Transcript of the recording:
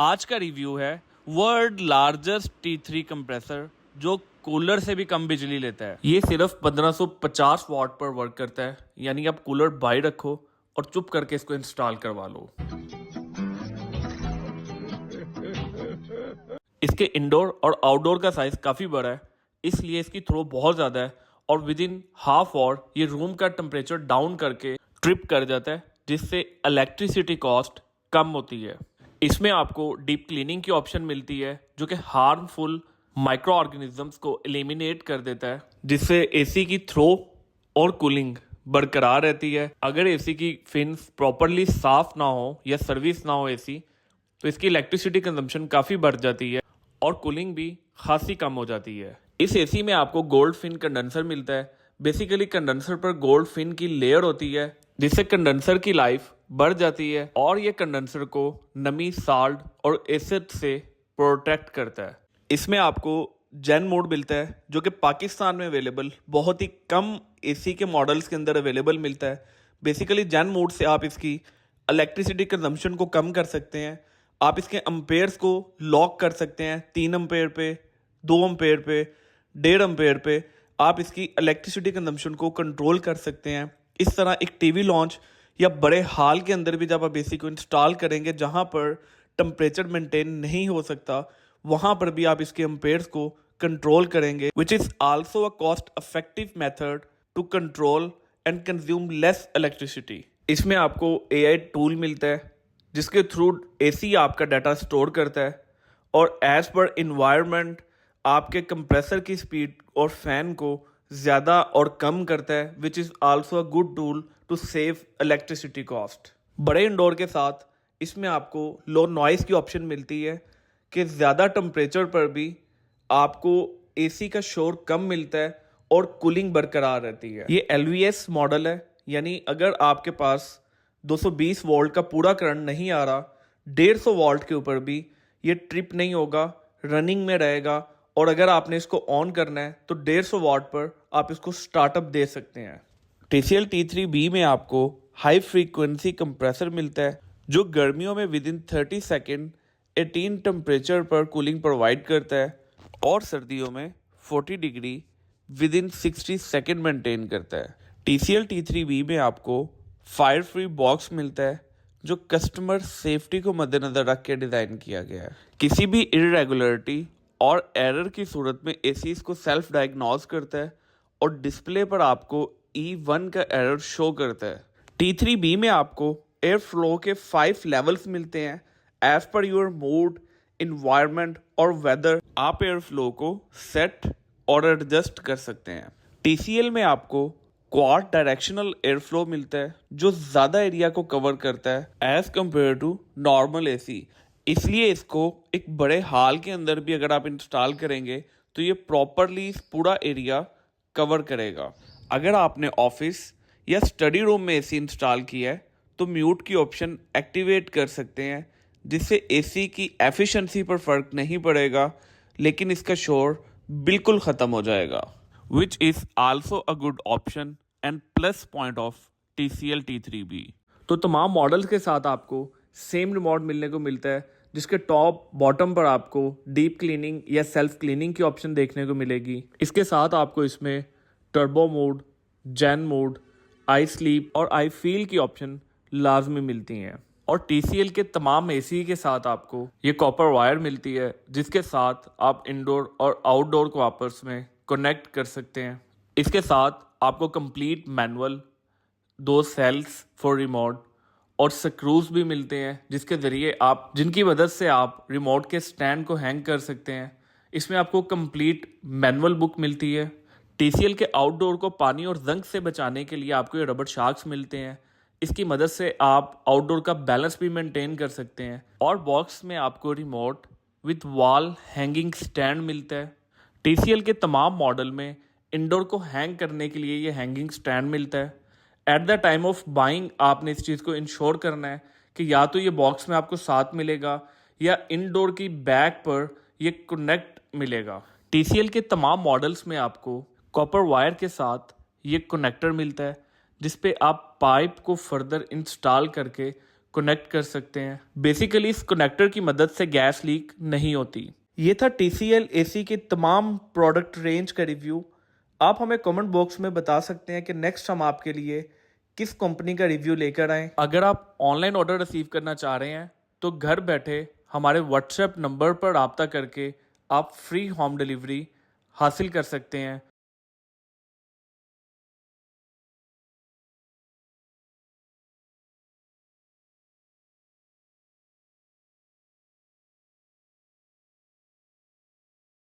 आज का रिव्यू है वर्ल्ड लार्जेस्ट T3 कंप्रेसर जो कूलर से भी कम बिजली लेता है। ये सिर्फ 1550 वाट पर वर्क करता है, यानी आप कूलर बाई रखो और चुप करके इसको इंस्टॉल करवा लो। इसके इंडोर और आउटडोर का साइज काफ़ी बड़ा है, इसलिए इसकी थ्रो बहुत ज़्यादा है और विद इन हाफ आवर ये रूम का टेम्परेचर डाउन करके ट्रिप कर जाता है, जिससे इलेक्ट्रिसिटी कॉस्ट कम होती है। इसमें आपको डीप क्लीनिंग की ऑप्शन मिलती है जो कि हार्मफुल माइक्रो ऑर्गेनिजम्स को एलिमिनेट कर देता है, जिससे एसी की थ्रो और कूलिंग बरकरार रहती है। अगर एसी की फिन्स प्रॉपरली साफ ना हो या सर्विस ना हो एसी, तो इसकी इलेक्ट्रिसिटी कंजम्पशन काफ़ी बढ़ जाती है और कूलिंग भी खासी कम हो जाती है। इस एसी में आपको गोल्ड फिन कंडेंसर मिलता है। बेसिकली कंडेंसर पर गोल्ड फिन की लेयर होती है, जिससे कंडेंसर की लाइफ बढ़ जाती है और ये कंडेंसर को नमी, साल्ट और एसिड से प्रोटेक्ट करता है। इसमें आपको जेन मोड मिलता है जो कि पाकिस्तान में अवेलेबल बहुत ही कम एसी के मॉडल्स के अंदर अवेलेबल मिलता है। बेसिकली जेन मोड से आप इसकी इलेक्ट्रिसिटी कंजम्पशन को कम कर सकते हैं। आप इसके अम्पेयर्स को लॉक कर सकते हैं 3 अम्पेयर पे, 2 अम्पेयर पे, 1.5 अम्पेयर पे। आप इसकी इलेक्ट्रिसिटी कंजम्पशन को कंट्रोल कर सकते हैं। इस तरह एक टीवी लॉन्च या बड़े हॉल के अंदर भी जब आप एसी को इंस्टॉल करेंगे जहां पर टेम्परेचर मेंटेन नहीं हो सकता, वहां पर भी आप इसके अम्पेयर्स को कंट्रोल करेंगे, which is also a cost effective method to control and consume less electricity. इसमें आपको AI टूल मिलता है जिसके थ्रू एसी आपका डाटा स्टोर करता है और एज पर इन्वायरमेंट आपके कंप्रेसर की स्पीड और फैन को ज़्यादा और कम करता है, which is also a good tool to save electricity cost. बड़े इंडोर के साथ इसमें आपको लो नॉइज़ की ऑप्शन मिलती है कि ज़्यादा टेम्परेचर पर भी आपको एसी का शोर कम मिलता है और कूलिंग बरकरार रहती है। ये LVS मॉडल है, यानी अगर आपके पास 220 वोल्ट का पूरा करंट नहीं आ रहा, 150 वोल्ट के ऊपर भी ये ट्रिप नहीं होगा, रनिंग में रहेगा। और अगर आपने इसको ऑन करना है तो 150 वाट पर आप इसको स्टार्टअप दे सकते हैं। TCL T3B में आपको हाई फ्रीक्वेंसी कंप्रेसर मिलता है जो गर्मियों में विद इन 30 सेकेंड 18 टेम्परेचर पर कूलिंग प्रोवाइड करता है और सर्दियों में 40 degree with in 60 second maintain करता है। TCL T3B में आपको फायर फ्री बॉक्स मिलता है जो कस्टमर सेफ्टी को मद्देनजर रख के डिज़ाइन किया गया है। किसी भी इरेगुलरिटी और एरर की सूरत में एसी इसको सेल्फ डायग्नोज करता है और डिस्प्ले पर आपको E1 का एरर शो करता है। T3B में आपको एयर फ्लो के 5 लेवल्स मिलते हैं। As per your mood, environment और वेदर आप एयर फ्लो को सेट और एडजस्ट कर सकते हैं। TCL में आपको क्वाड डायरेक्शनल एयर फ्लो मिलता है जो ज़्यादा एरिया को कवर करता है as compare to normal AC. इसलिए इसको एक बड़े हॉल के अंदर भी अगर आप इंस्टॉल करेंगे तो ये प्रॉपरली पूरा एरिया कवर करेगा। अगर आपने ऑफिस या स्टडी रूम में एसी इंस्टॉल किया है तो म्यूट की ऑप्शन एक्टिवेट कर सकते हैं, जिससे एसी की एफिशिएंसी पर फर्क नहीं पड़ेगा, लेकिन इसका शोर बिल्कुल ख़त्म हो जाएगा, which is also a good option and plus point of TCL T3B। तो तमाम मॉडल्स के साथ आपको सेम रिमोट मिलने को मिलता है, जिसके टॉप बॉटम पर आपको डीप क्लीनिंग या सेल्फ क्लीनिंग की ऑप्शन देखने को मिलेगी। इसके साथ आपको इसमें turbo mode, zen mode, I sleep और आई फील की ऑप्शन लाजमी मिलती हैं। और TCL के तमाम एसी के साथ आपको ये कॉपर वायर मिलती है, जिसके साथ आप इंडोर और आउटडोर को आपस में कनेक्ट कर सकते हैं। इसके साथ आपको complete manual, 2 cells for remote और स्क्रूज भी मिलते हैं, जिसके ज़रिए जिनकी मदद से आप रिमोट के स्टैंड को हैंग कर सकते हैं। इसमें आपको कंप्लीट मैनुअल बुक मिलती है। TCL के आउटडोर को पानी और जंग से बचाने के लिए आपको ये रबर शार्क्स मिलते हैं। इसकी मदद से आप आउटडोर का बैलेंस भी मेंटेन कर सकते हैं। और बॉक्स में आपको remote with wall hanging stand मिलता है। TCL के तमाम मॉडल में इंडोर को हैंग करने के लिए ये हैंगिंग स्टैंड मिलता है। At the time of buying आपने इस चीज़ को इंश्योर करना है कि या तो ये बॉक्स में आपको साथ मिलेगा या इंडोर की बैक पर ये कनेक्ट मिलेगा। TCL के तमाम मॉडल्स में आपको कॉपर वायर के साथ ये कनेक्टर मिलता है, जिस पे आप पाइप को फर्दर इंस्टॉल करके कनेक्ट कर सकते हैं। बेसिकली इस कनेक्टर की मदद से गैस लीक नहीं होती। ये था TCL AC के तमाम प्रोडक्ट रेंज का रिव्यू। आप हमें कमेंट बॉक्स में बता सकते हैं कि नेक्स्ट हम आपके लिए किस कंपनी का रिव्यू लेकर आएँ। अगर आप ऑनलाइन ऑर्डर रिसीव करना चाह रहे हैं तो घर बैठे हमारे व्हाट्सएप नंबर पर रब्ता करके आप फ्री होम डिलीवरी हासिल कर सकते हैं।